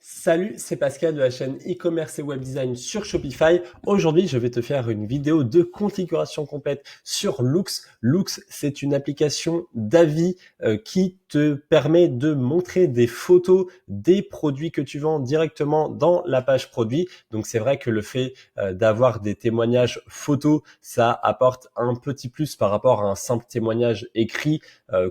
Salut, c'est Pascal de la chaîne e-commerce et web design sur Shopify. Aujourd'hui, je vais te faire une vidéo de configuration complète sur Loox. Loox, c'est une application d'avis qui te permet de montrer des photos des produits que tu vends directement dans la page produit. Donc c'est vrai que le fait d'avoir des témoignages photos, ça apporte un petit plus par rapport à un simple témoignage écrit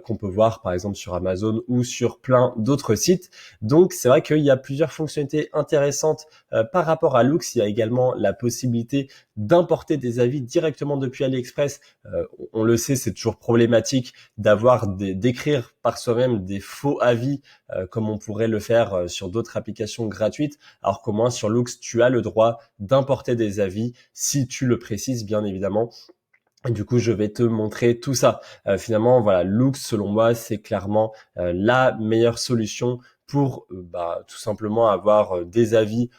qu'on peut voir par exemple sur Amazon ou sur plein d'autres sites. Donc c'est vrai qu'il y a plusieurs fonctionnalités intéressantes par rapport à Loox. Il y a également la possibilité d'importer des avis directement depuis AliExpress. On le sait, c'est toujours problématique d'écrire par soi-même des faux avis comme on pourrait le faire sur d'autres applications gratuites, alors qu'au moins sur Loox, tu as le droit d'importer des avis si tu le précises, bien évidemment. Et du coup, je vais te montrer tout ça. Finalement, voilà, Loox, selon moi, c'est clairement la meilleure solution pour tout simplement avoir des avis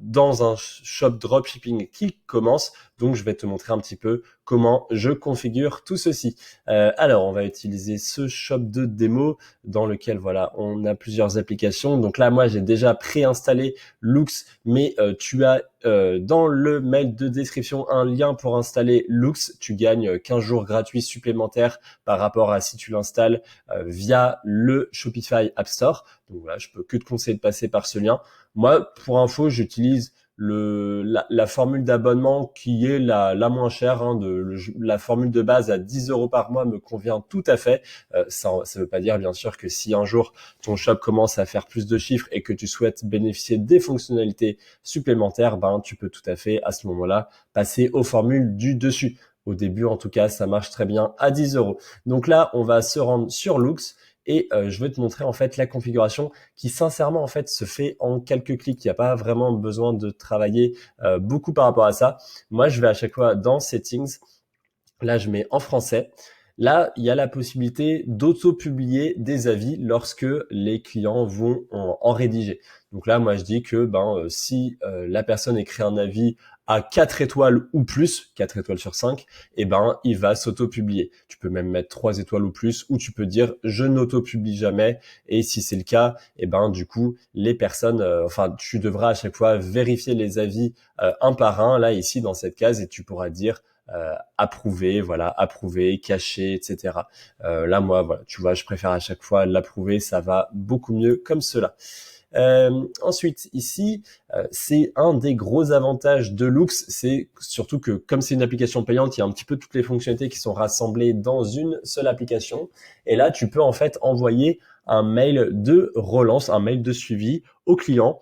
dans un shop dropshipping qui commence. Donc, je vais te montrer un petit peu comment je configure tout ceci. Alors, on va utiliser ce shop de démo dans lequel, voilà, on a plusieurs applications. Donc là, moi, j'ai déjà préinstallé Loox, mais tu as dans le mail de description un lien pour installer Loox. Tu gagnes 15 jours gratuits supplémentaires par rapport à si tu l'installes via le Shopify App Store. Donc voilà, je peux que te conseiller de passer par ce lien. Moi, pour info, j'utilise la formule d'abonnement qui est la moins chère, hein, la formule de base à 10 euros par mois me convient tout à fait. Ça veut pas dire bien sûr que si un jour ton shop commence à faire plus de chiffres et que tu souhaites bénéficier des fonctionnalités supplémentaires, tu peux tout à fait à ce moment-là passer aux formules du dessus. Au début, en tout cas, ça marche très bien à 10 euros. Donc là, on va se rendre sur Loox et je vais te montrer en fait la configuration qui sincèrement en fait se fait en quelques clics. Il n'y a pas vraiment besoin de travailler beaucoup par rapport à ça. Moi, je vais à chaque fois dans Settings. Là, je mets en français. Là, il y a la possibilité d'auto-publier des avis lorsque les clients vont en rédiger. Donc là, moi, je dis que si la personne écrit un avis à 4 étoiles ou plus, 4 étoiles sur 5, il va s'auto-publier. Tu peux même mettre 3 étoiles ou plus, ou tu peux dire je n'auto-publie jamais. Et si c'est le cas, du coup, les personnes, tu devras à chaque fois vérifier les avis un par un, là, ici, dans cette case, et tu pourras dire approuver, voilà, approuver, cacher, etc. Là, moi, voilà, tu vois, je préfère à chaque fois l'approuver, ça va beaucoup mieux comme cela. Ensuite, ici, c'est un des gros avantages de Loox, c'est surtout que comme c'est une application payante, il y a un petit peu toutes les fonctionnalités qui sont rassemblées dans une seule application. Et là, tu peux en fait envoyer un mail de relance, un mail de suivi au client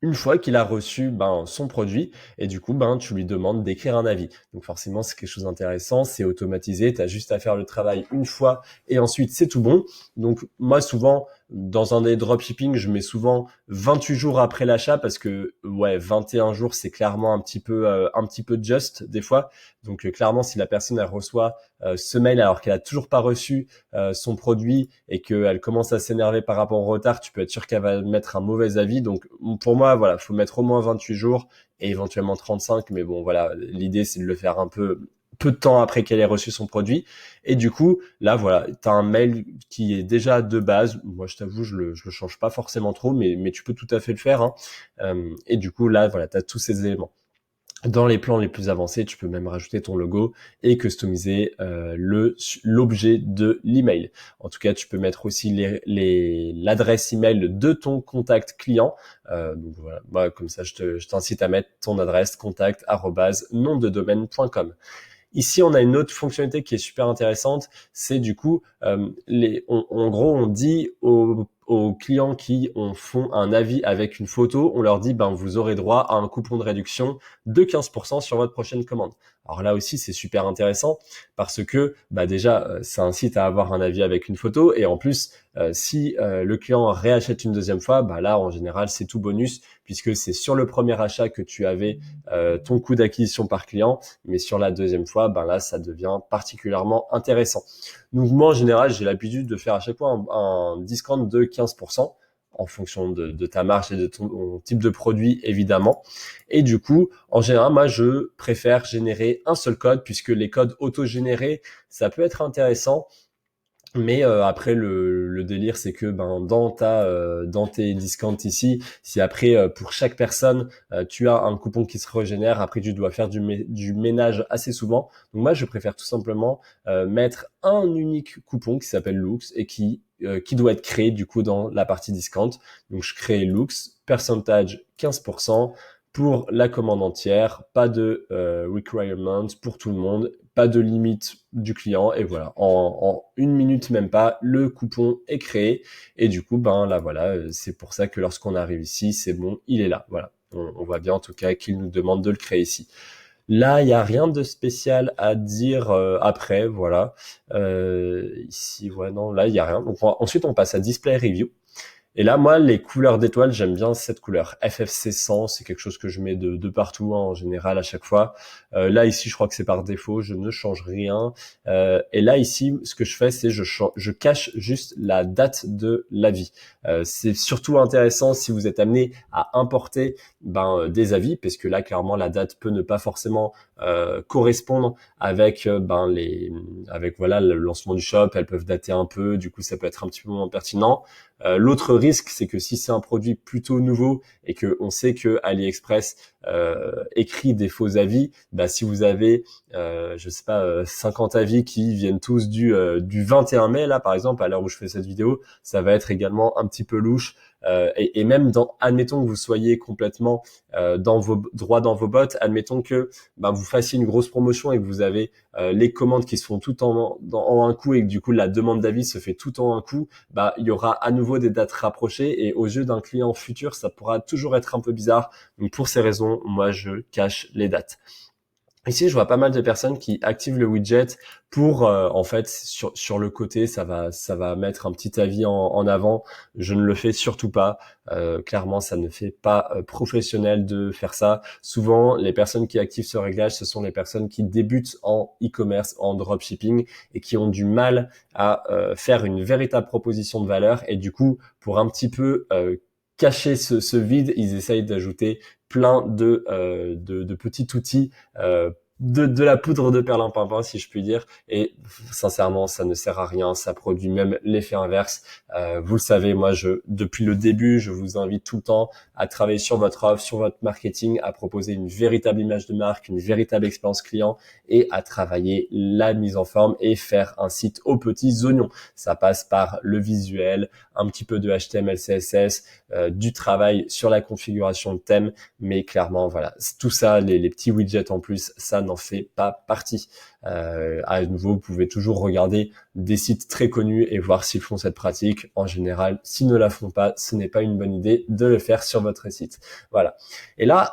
une fois qu'il a reçu son produit et du coup tu lui demandes d'écrire un avis. Donc forcément c'est quelque chose d'intéressant, c'est automatisé, tu as juste à faire le travail une fois et ensuite c'est tout bon. Donc moi souvent dans un des dropshipping, je mets souvent 28 jours après l'achat parce que 21 jours c'est clairement un petit peu just des fois. Donc clairement si la personne elle reçoit ce mail alors qu'elle a toujours pas reçu son produit et qu'elle commence à s'énerver par rapport au retard, tu peux être sûr qu'elle va mettre un mauvais avis. Donc pour moi, voilà, faut mettre au moins 28 jours et éventuellement 35. Mais bon, voilà, l'idée c'est de le faire un peu de temps après qu'elle ait reçu son produit. Et du coup, là, voilà, tu as un mail qui est déjà de base. Moi, je t'avoue, je le change pas forcément trop, mais tu peux tout à fait le faire, hein. Et du coup, là, voilà, tu as tous ces éléments. Dans les plans les plus avancés, tu peux même rajouter ton logo et customiser l'objet de l'email. En tout cas, tu peux mettre aussi l'adresse email de ton contact client. Donc voilà, comme ça, je t'incite à mettre ton adresse contact@nomdedomaine.com. Ici, on a une autre fonctionnalité qui est super intéressante, c'est du coup, en gros, on dit aux clients qui font un avis avec une photo, on leur dit, vous aurez droit à un coupon de réduction de 15% sur votre prochaine commande. Alors là aussi, c'est super intéressant parce que déjà, ça incite à avoir un avis avec une photo et en plus, si le client réachète une deuxième fois, là, en général, c'est tout bonus puisque c'est sur le premier achat que tu avais ton coût d'acquisition par client, mais sur la deuxième fois, là, ça devient particulièrement intéressant. Donc moi, en général, j'ai l'habitude de faire à chaque fois un discount de 15% en fonction de ta marge et de ton type de produit, évidemment. Et du coup, en général, moi, je préfère générer un seul code puisque les codes auto-générés, ça peut être intéressant Mais après le délire c'est que ben dans tes discounts ici, si après pour chaque personne tu as un coupon qui se régénère, après tu dois faire du ménage assez souvent. Donc moi je préfère tout simplement mettre un unique coupon qui s'appelle Lux et qui doit être créé du coup dans la partie discount. Donc je crée Lux, percentage 15% pour la commande entière, pas de requirement pour tout le monde, pas de limite du client, et voilà, en une minute même pas, le coupon est créé, et du coup, ben là voilà, c'est pour ça que lorsqu'on arrive ici, c'est bon, il est là, voilà. On voit bien en tout cas qu'il nous demande de le créer ici. Là, il n'y a rien de spécial à dire après, voilà. Ici, ouais, non, là, il n'y a rien. Donc, ensuite, on passe à Display Review. Et là, moi, les couleurs d'étoiles, j'aime bien cette couleur. FFC 100, c'est quelque chose que je mets de partout, hein, en général, à chaque fois. Là, ici, je crois que c'est par défaut, je ne change rien. Et là, ici, ce que je fais, c'est je cache juste la date de l'avis. C'est surtout intéressant si vous êtes amené à importer des avis, parce que là, clairement, la date peut ne pas forcément correspondre avec avec voilà le lancement du shop. Elles peuvent dater un peu, du coup, ça peut être un petit peu moins pertinent. L'autre risque, c'est que si c'est un produit plutôt nouveau et que on sait que AliExpress écrit des faux avis, bah si vous avez, je sais pas, 50 avis qui viennent tous du 21 mai là, par exemple, à l'heure où je fais cette vidéo, ça va être également un petit peu louche. Et même admettons que vous soyez complètement dans vos droits dans vos bottes, admettons que vous fassiez une grosse promotion et que vous avez les commandes qui se font tout en un coup et que du coup la demande d'avis se fait tout en un coup, il y aura à nouveau des dates rapprochées et aux yeux d'un client futur, ça pourra toujours être un peu bizarre. Donc pour ces raisons, moi je cache les dates. Ici, je vois pas mal de personnes qui activent le widget pour, en fait, sur le côté, ça va mettre un petit avis en avant. Je ne le fais surtout pas. Clairement, ça ne fait pas professionnel de faire ça. Souvent, les personnes qui activent ce réglage, ce sont les personnes qui débutent en e-commerce, en dropshipping et qui ont du mal à faire une véritable proposition de valeur. Et du coup, pour un petit peu cacher ce vide, ils essayent d'ajouter plein de petits outils, de la poudre de perlimpinpin, si je puis dire. Et sincèrement, ça ne sert à rien. Ça produit même l'effet inverse. Vous le savez, moi, depuis le début, je vous invite tout le temps à travailler sur votre offre, sur votre marketing, à proposer une véritable image de marque, une véritable expérience client et à travailler la mise en forme et faire un site aux petits oignons. Ça passe par le visuel, un petit peu de HTML, CSS, du travail sur la configuration de thème, mais clairement, voilà, tout ça, les petits widgets en plus, ça n'en fait pas partie. À nouveau, vous pouvez toujours regarder des sites très connus et voir s'ils font cette pratique. En général, s'ils ne la font pas, ce n'est pas une bonne idée de le faire sur votre site. Voilà. Et là,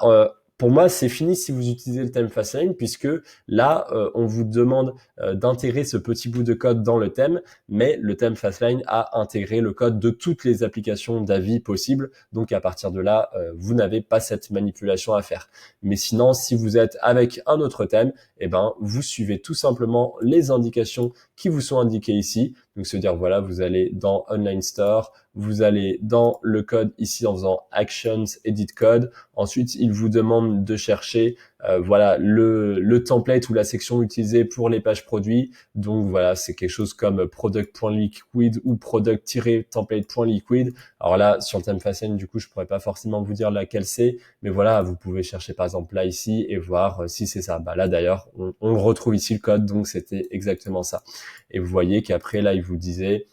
pour moi, c'est fini si vous utilisez le thème Fastlane, puisque là, on vous demande d'intégrer ce petit bout de code dans le thème, mais le thème Fastlane a intégré le code de toutes les applications d'avis possibles. Donc, à partir de là, vous n'avez pas cette manipulation à faire. Mais sinon, si vous êtes avec un autre thème, vous suivez tout simplement les indications qui vous sont indiquées ici. Donc, se dire, voilà, vous allez dans Online Store, vous allez dans le code ici en faisant Actions, Edit Code. Ensuite, il vous demande de chercher voilà le template ou la section utilisée pour les pages produits. Donc voilà, c'est quelque chose comme product.liquid ou product-template.liquid. Alors là, sur le thème Fastlane, du coup, je pourrais pas forcément vous dire laquelle c'est, mais voilà, vous pouvez chercher par exemple là ici et voir si c'est ça. Là d'ailleurs, on retrouve ici le code, donc c'était exactement ça. Et vous voyez qu'après là, il vous disait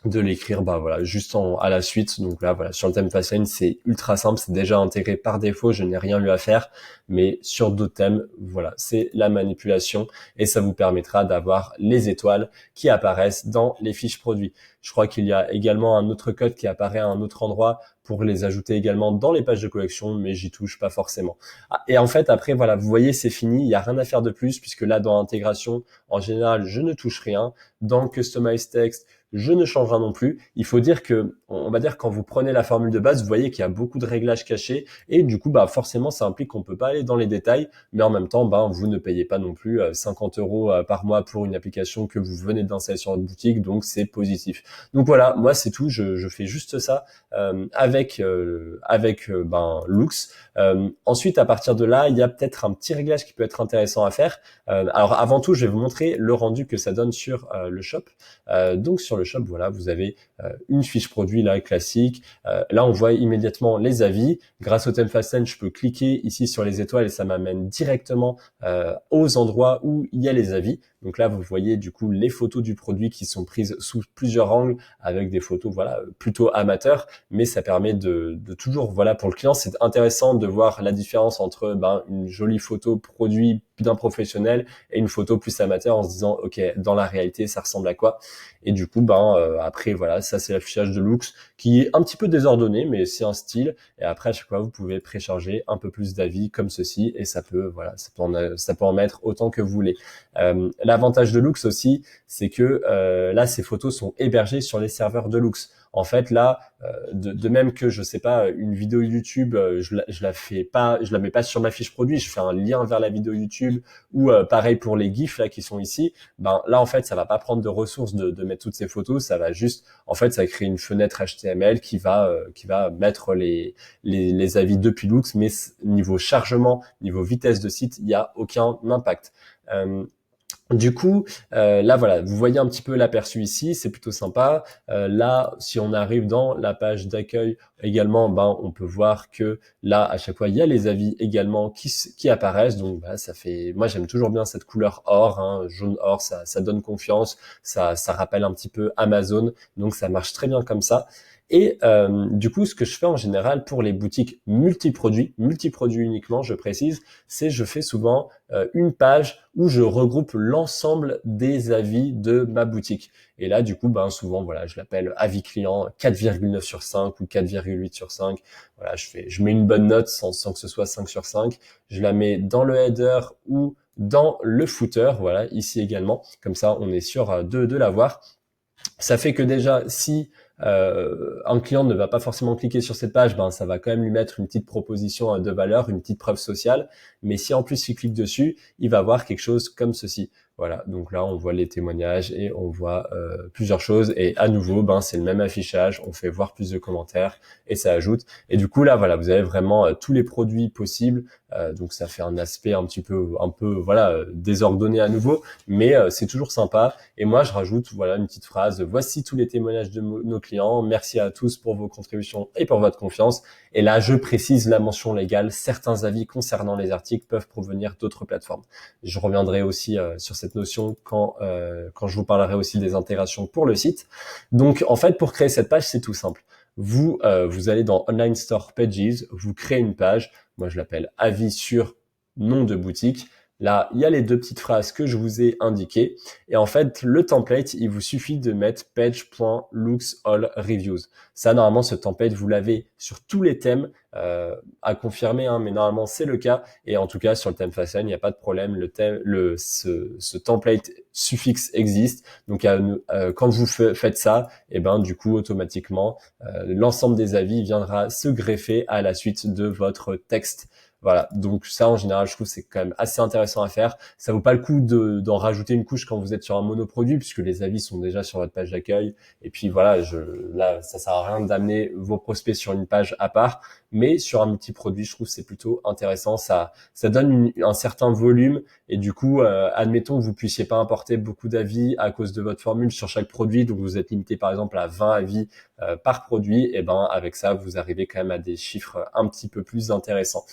de l'écrire voilà juste à la suite. Donc là voilà, sur le thème Fastlane, c'est ultra simple, c'est déjà intégré par défaut, je n'ai rien eu à faire, mais sur d'autres thèmes, voilà, c'est la manipulation et ça vous permettra d'avoir les étoiles qui apparaissent dans les fiches produits. Je crois qu'il y a également un autre code qui apparaît à un autre endroit pour les ajouter également dans les pages de collection, mais j'y touche pas forcément. Et en fait, après, voilà, vous voyez, c'est fini, il n'y a rien à faire de plus, puisque là, dans l'intégration, en général, je ne touche rien. Dans Customize Text, je ne change rien non plus. Il faut dire que, on va dire, quand vous prenez la formule de base, vous voyez qu'il y a beaucoup de réglages cachés, et du coup, forcément, ça implique qu'on peut pas aller dans les détails, mais en même temps, vous ne payez pas non plus 50 € par mois pour une application que vous venez d'installer sur votre boutique, donc c'est positif. Donc voilà, moi c'est tout, je fais juste ça avec Loox. Ensuite, à partir de là, il y a peut-être un petit réglage qui peut être intéressant à faire. Alors avant tout, je vais vous montrer le rendu que ça donne sur le shop. Donc sur le shop, voilà, vous avez une fiche produit là classique. Là, on voit immédiatement les avis. Grâce au thème Fastlane, je peux cliquer ici sur les étoiles et ça m'amène directement aux endroits où il y a les avis. Donc là, vous voyez du coup les photos du produit qui sont prises sous plusieurs angles avec des photos voilà plutôt amateurs, mais ça permet de toujours voilà pour le client, c'est intéressant de voir la différence entre une jolie photo produit d'un professionnel et une photo plus amateur en se disant ok dans la réalité ça ressemble à quoi. Et du coup après voilà ça c'est l'affichage de Loox qui est un petit peu désordonné mais c'est un style. Et après à chaque fois vous pouvez précharger un peu plus d'avis comme ceci et ça peut voilà ça peut en mettre autant que vous voulez. L'avantage de Loox aussi, c'est que là, ces photos sont hébergées sur les serveurs de Loox. En fait, là, de même que je sais pas une vidéo YouTube, je la mets pas sur ma fiche produit, je fais un lien vers la vidéo YouTube ou pareil pour les GIFs là qui sont ici. Là en fait, ça va pas prendre de ressources de mettre toutes ces photos, ça va juste en fait ça crée une fenêtre HTML qui va mettre les avis depuis Loox, mais niveau chargement, niveau vitesse de site, il y a aucun impact. Du coup, là voilà, vous voyez un petit peu l'aperçu ici, c'est plutôt sympa. Là, si on arrive dans la page d'accueil également, on peut voir que là, à chaque fois, il y a les avis également qui apparaissent. Donc, ça fait, moi j'aime toujours bien cette couleur or, hein, jaune or, ça donne confiance, ça rappelle un petit peu Amazon, donc ça marche très bien comme ça. Et du coup, ce que je fais en général pour les boutiques multiproduits uniquement, je précise, c'est je fais souvent une page où je regroupe l'ensemble des avis de ma boutique. Et là, du coup, souvent, voilà, je l'appelle avis client 4,9 sur 5 ou 4,8 sur 5. Voilà, je mets une bonne note sans que ce soit 5 sur 5. Je la mets dans le header ou dans le footer, voilà, ici également. Comme ça, on est sûr de l'avoir. Ça fait que déjà, si un client ne va pas forcément cliquer sur cette page, ça va quand même lui mettre une petite proposition de valeur, une petite preuve sociale. Mais si en plus il clique dessus, il va voir quelque chose comme ceci. Voilà, donc là on voit les témoignages et on voit plusieurs choses. Et à nouveau, c'est le même affichage. On fait voir plus de commentaires et ça ajoute. Et du coup là, voilà, vous avez vraiment tous les produits possibles. Donc ça fait un aspect un peu voilà désordonné à nouveau, mais c'est toujours sympa. Et moi je rajoute voilà une petite phrase: voici tous les témoignages de nos clients, merci à tous pour vos contributions et pour votre confiance. Et là je précise la mention légale: certains avis concernant les articles peuvent provenir d'autres plateformes. Je reviendrai aussi sur cette notion quand je vous parlerai aussi des intégrations pour le site. Donc en fait pour créer cette page c'est tout simple. Vous allez dans Online Store Pages, vous créez une page. Moi, je l'appelle avis sur nom de boutique. Là, il y a les deux petites phrases que je vous ai indiquées. Et en fait, le template, il vous suffit de mettre page.looksallreviews. Ça, normalement, ce template, vous l'avez sur tous les thèmes à confirmer, hein, mais normalement, c'est le cas. Et en tout cas, sur le thème Fastlane, il n'y a pas de problème. Ce template suffixe existe. Donc, quand vous faites ça, et du coup, automatiquement, l'ensemble des avis viendra se greffer à la suite de votre texte. Voilà, donc ça en général je trouve c'est quand même assez intéressant à faire. Ça vaut pas le coup d'en rajouter une couche quand vous êtes sur un monoproduit puisque les avis sont déjà sur votre page d'accueil. Et puis voilà, là ça sert à rien d'amener vos prospects sur une page à part, mais sur un multi-produit je trouve c'est plutôt intéressant. Ça donne un certain volume et du coup admettons que vous puissiez pas importer beaucoup d'avis à cause de votre formule sur chaque produit, donc vous êtes limité par exemple à 20 avis par produit. Et avec ça vous arrivez quand même à des chiffres un petit peu plus intéressants.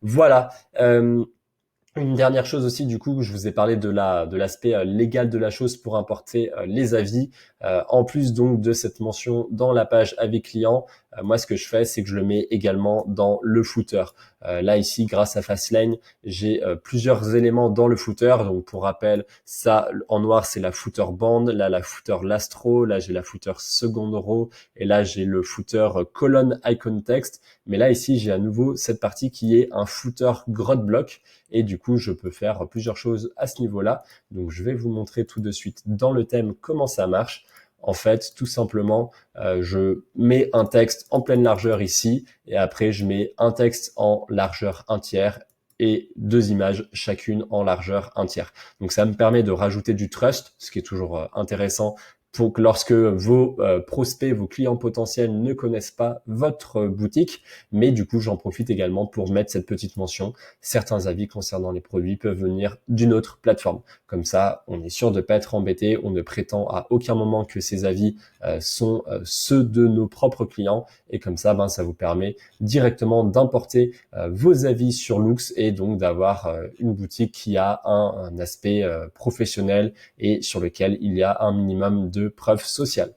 Voilà. Une dernière chose aussi, du coup, je vous ai parlé de l'aspect légal de la chose pour importer les avis. En plus donc de cette mention dans la page avis client, moi ce que je fais, c'est que je le mets également dans le footer. Là ici, grâce à Fastlane, j'ai plusieurs éléments dans le footer. Donc pour rappel, ça en noir c'est la footer band, là la footer last row, là j'ai la footer second row et là j'ai le footer colonne icon text. Mais là ici j'ai à nouveau cette partie qui est un footer grotte block et du coup je peux faire plusieurs choses à ce niveau-là. Donc je vais vous montrer tout de suite dans le thème comment ça marche. En fait, tout simplement, je mets un texte en pleine largeur ici et après je mets un texte en largeur 1/3 et deux images chacune en largeur 1/3. Donc ça me permet de rajouter du trust, ce qui est toujours intéressant pour que lorsque vos prospects, vos clients potentiels ne connaissent pas votre boutique. Mais du coup, j'en profite également pour mettre cette petite mention. Certains avis concernant les produits peuvent venir d'une autre plateforme. Comme ça, on est sûr de ne pas être embêté. On ne prétend à aucun moment que ces avis sont ceux de nos propres clients. Et comme ça, ça vous permet directement d'importer vos avis sur Loox et donc d'avoir une boutique qui a un aspect professionnel et sur lequel il y a un minimum de preuves sociales.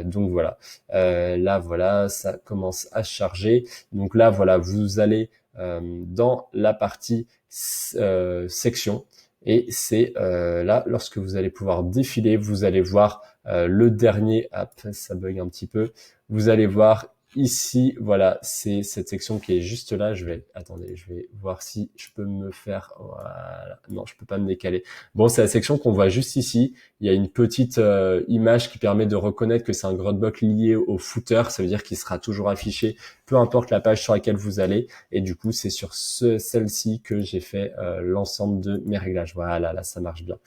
Donc voilà, là voilà, ça commence à charger. Donc là voilà, vous allez dans la partie section et c'est là lorsque vous allez pouvoir défiler, vous allez voir le dernier, ça bug un petit peu, vous allez voir ici, voilà, c'est cette section qui est juste là. Attendez, je vais voir si je peux me faire, voilà. Non, je peux pas me décaler. Bon, c'est la section qu'on voit juste ici. Il y a une petite image qui permet de reconnaître que c'est un growthblock lié au footer. Ça veut dire qu'il sera toujours affiché, peu importe la page sur laquelle vous allez. Et du coup, c'est sur celle-ci que j'ai fait l'ensemble de mes réglages. Voilà, là, ça marche bien.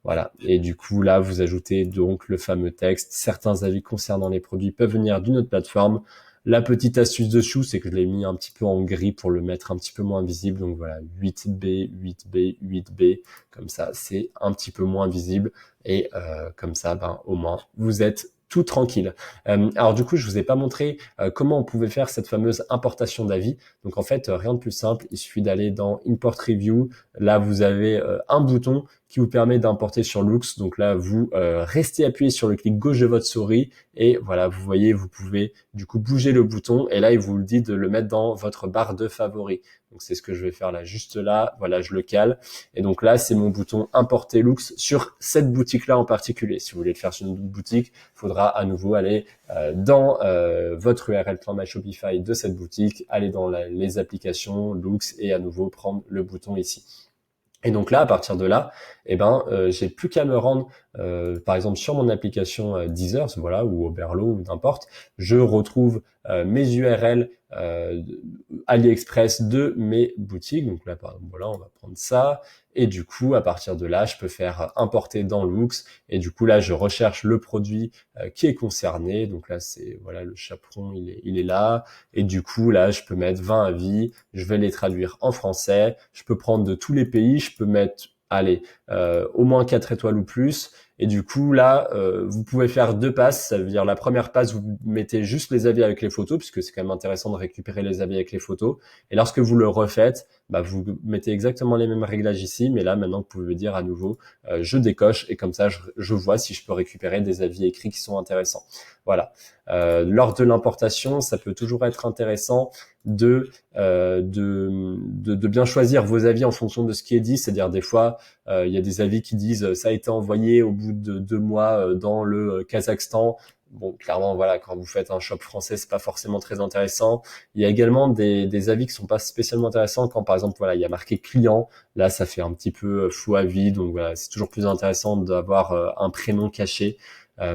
Voilà. Et du coup, là, vous ajoutez donc le fameux texte. Certains avis concernant les produits peuvent venir d'une autre plateforme. La petite astuce dessous, c'est que je l'ai mis un petit peu en gris pour le mettre un petit peu moins visible. Donc voilà, 8B, 8B, 8B. Comme ça, c'est un petit peu moins visible. Et comme ça, au moins, vous êtes tout tranquille. Alors du coup, je vous ai pas montré comment on pouvait faire cette fameuse importation d'avis. Donc en fait, rien de plus simple. Il suffit d'aller dans Import Review. Là, vous avez un bouton qui vous permet d'importer sur Loox. Donc là, vous restez appuyé sur le clic gauche de votre souris et voilà, vous voyez, vous pouvez du coup bouger le bouton et là, il vous le dit de le mettre dans votre barre de favoris. Donc c'est ce que je vais faire là, juste là. Voilà, je le cale. Et donc là, c'est mon bouton importer Loox sur cette boutique-là en particulier. Si vous voulez le faire sur une autre boutique, il faudra à nouveau aller dans votre URL plan My Shopify de cette boutique, aller dans les applications Loox et à nouveau prendre le bouton ici. Et donc là, à partir de là, j'ai plus qu'à me rendre, par exemple, sur mon application Deezer, voilà, ou Oberlo, ou n'importe. Je retrouve mes URL AliExpress de mes boutiques. Donc là, par exemple, voilà, on va prendre ça. Et du coup, à partir de là, je peux faire importer dans Loox. Et du coup, là, je recherche le produit qui est concerné. Donc là, c'est voilà, le chaperon, il est là. Et du coup, là, je peux mettre 20 avis. Je vais les traduire en français. Je peux prendre de tous les pays. Je peux mettre, allez, au moins 4 étoiles ou plus. Et du coup, là, vous pouvez faire 2 passes. Ça veut dire la première passe, vous mettez juste les avis avec les photos, puisque c'est quand même intéressant de récupérer les avis avec les photos. Et lorsque vous le refaites, vous mettez exactement les mêmes réglages ici. Mais là, maintenant, vous pouvez dire à nouveau, je décoche. Et comme ça, je vois si je peux récupérer des avis écrits qui sont intéressants. Voilà. Lors de l'importation, ça peut toujours être intéressant de bien choisir vos avis en fonction de ce qui est dit. C'est-à-dire des fois, il y a des avis qui disent ça a été envoyé au bout de 2 mois dans le Kazakhstan. Bon, clairement, voilà, quand vous faites un shop français, c'est pas forcément très intéressant. Il y a également des avis qui sont pas spécialement intéressants quand, par exemple, voilà, il y a marqué client. Là, ça fait un petit peu faux avis. Donc voilà, c'est toujours plus intéressant d'avoir un prénom caché.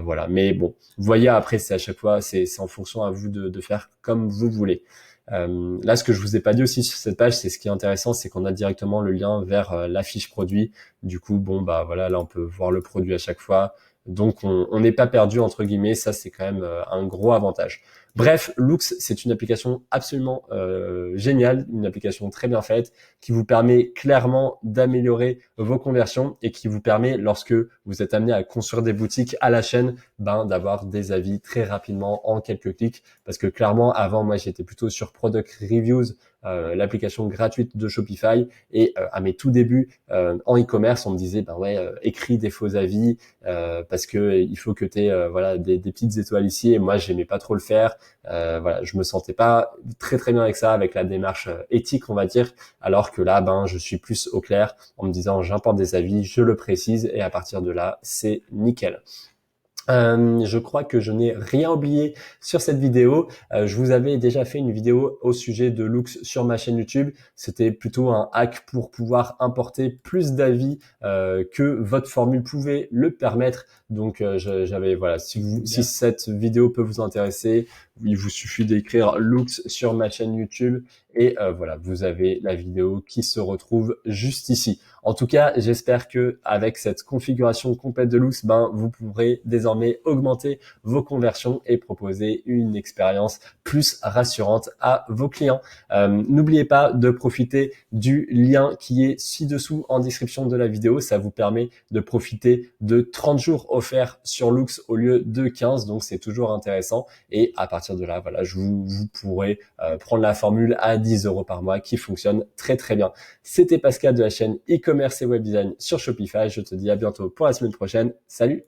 Voilà. Mais bon, vous voyez, après, c'est à chaque fois, c'est en fonction à vous de faire comme vous voulez. Là, ce que je vous ai pas dit aussi sur cette page, c'est ce qui est intéressant, c'est qu'on a directement le lien vers la fiche produit. Du coup, bon, voilà, là, on peut voir le produit à chaque fois. Donc, on n'est pas perdu, entre guillemets. Ça, c'est quand même un gros avantage. Bref, Loox, c'est une application absolument géniale, une application très bien faite, qui vous permet clairement d'améliorer vos conversions et qui vous permet, lorsque vous êtes amené à construire des boutiques à la chaîne, d'avoir des avis très rapidement en quelques clics. Parce que clairement, avant, moi, j'étais plutôt sur Product Reviews, l'application gratuite de Shopify, et à mes tout débuts en e-commerce, on me disait écris des faux avis parce que il faut que tu aies voilà des petites étoiles ici, et moi j'aimais pas trop le faire. Voilà, je me sentais pas très très bien avec ça, avec la démarche éthique, on va dire, alors que là je suis plus au clair en me disant j'importe des avis, je le précise, et à partir de là c'est nickel. Je crois que je n'ai rien oublié sur cette vidéo. Je vous avais déjà fait une vidéo au sujet de Loox sur ma chaîne YouTube. C'était plutôt un hack pour pouvoir importer plus d'avis que votre formule pouvait le permettre. Donc j'avais voilà, si cette vidéo peut vous intéresser, il vous suffit d'écrire Lux sur ma chaîne YouTube et voilà, vous avez la vidéo qui se retrouve juste ici. En tout cas, j'espère que avec cette configuration complète de Lux, vous pourrez désormais augmenter vos conversions et proposer une expérience plus rassurante à vos clients. N'oubliez pas de profiter du lien qui est ci-dessous en description de la vidéo. Ça vous permet de profiter de 30 jours offerts sur Lux au lieu de 15. Donc, c'est toujours intéressant. Et à partir de là, voilà, vous pourrez prendre la formule à 10 € par mois qui fonctionne très, très bien. C'était Pascal de la chaîne e-commerce et web design sur Shopify. Je te dis à bientôt pour la semaine prochaine. Salut!